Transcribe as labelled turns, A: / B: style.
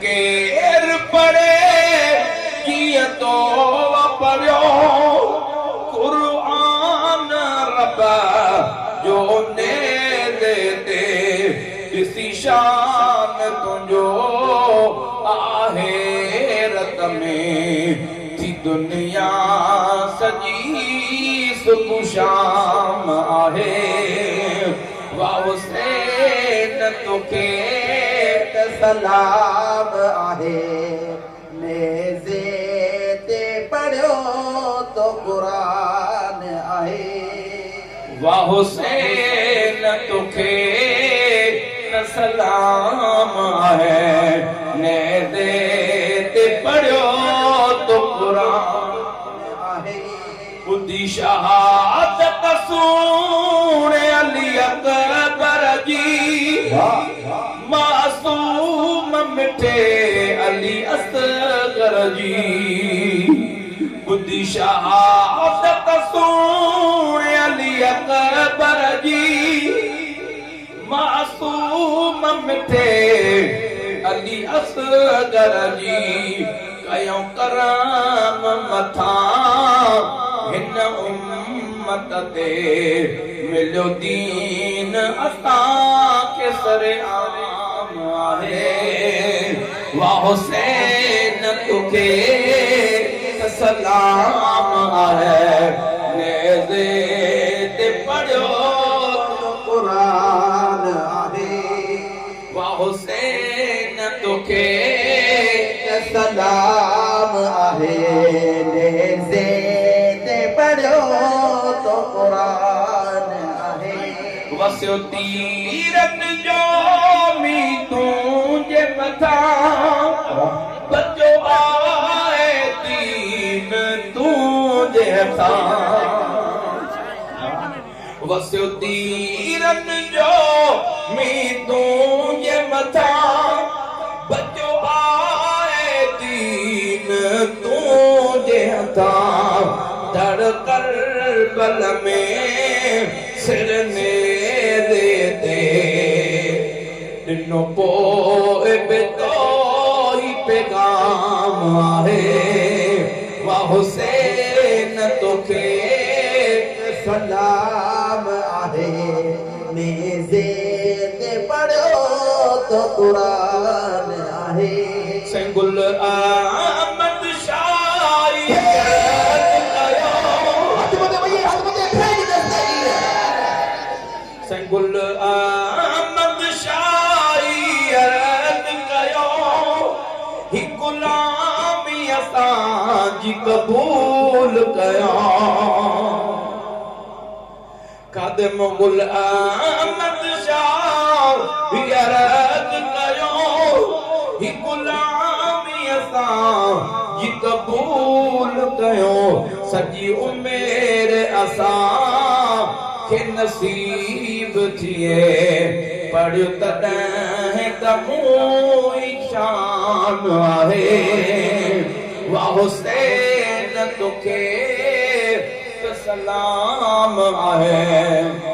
A: केर पढ़े कीअं तो पढ़ियो क़ुरान रब जो नेज़े ते ॾिसी शान तुंहिंजो आहिरत में थी दुनिया सॼी सुबुह शाम आहे वाह हुसैन तोखे
B: सलाम आहे नेज़े ते पढ़ियो तो क़ुरान आहे
A: वाह हुसैन तोखे सलाम आहे नेज़े ते पढ़ियो तो क़ुरान
B: आहे
A: ॿुधी शहादत सुणे अली अकबर जी मासूम मिठे अली असगर जी ॿुधी शहादत सुणे अली अकबर जी मासूम मिठे अली असगर जी कयूं करम मथां हिन उम्मत ते मिलियो दीन असांखे सरेआम आहे वाह हुसैन तोखे सलाम आहे नेज़े ते पढ़ियो
B: क़ुरान आहे
A: वाह हुसैन तोखे
B: सलाम आहे नेज़े ते पढ़ियो तो क़ुरान आहे
A: वसियो तीरनि जो मींहुं तुंहिंजे मथां बचो आहे दीन तुंहिंजे हथां वसियो तीरनि जो मींहुं तुंहिंजे मथां बचो आहे दीन तुंहिंजे हथां दर करबल में सिर नेज़े ते ॾिनो पोइ बि तो ई पैगाम आहे वाह हुसैन तोखे
B: सलाम आहे नेज़े ते पढ़ियो तो क़ुरान आहे
A: संगुल अहमद शाही संगुल अहमद शाही अर्ज़ कयो ही ग़ुलामी असांजी क़बूल कयो ख़ादिम गुल अहमद शाही अर्ज़ कयो ही ग़ुलामी असांजी क़बूल कयो सॼी उमेर असांखे नसीब थिए पढ़ियो तॾहिं त मूं ई शान आहे वाह हुसैन तोखे सलाम आहे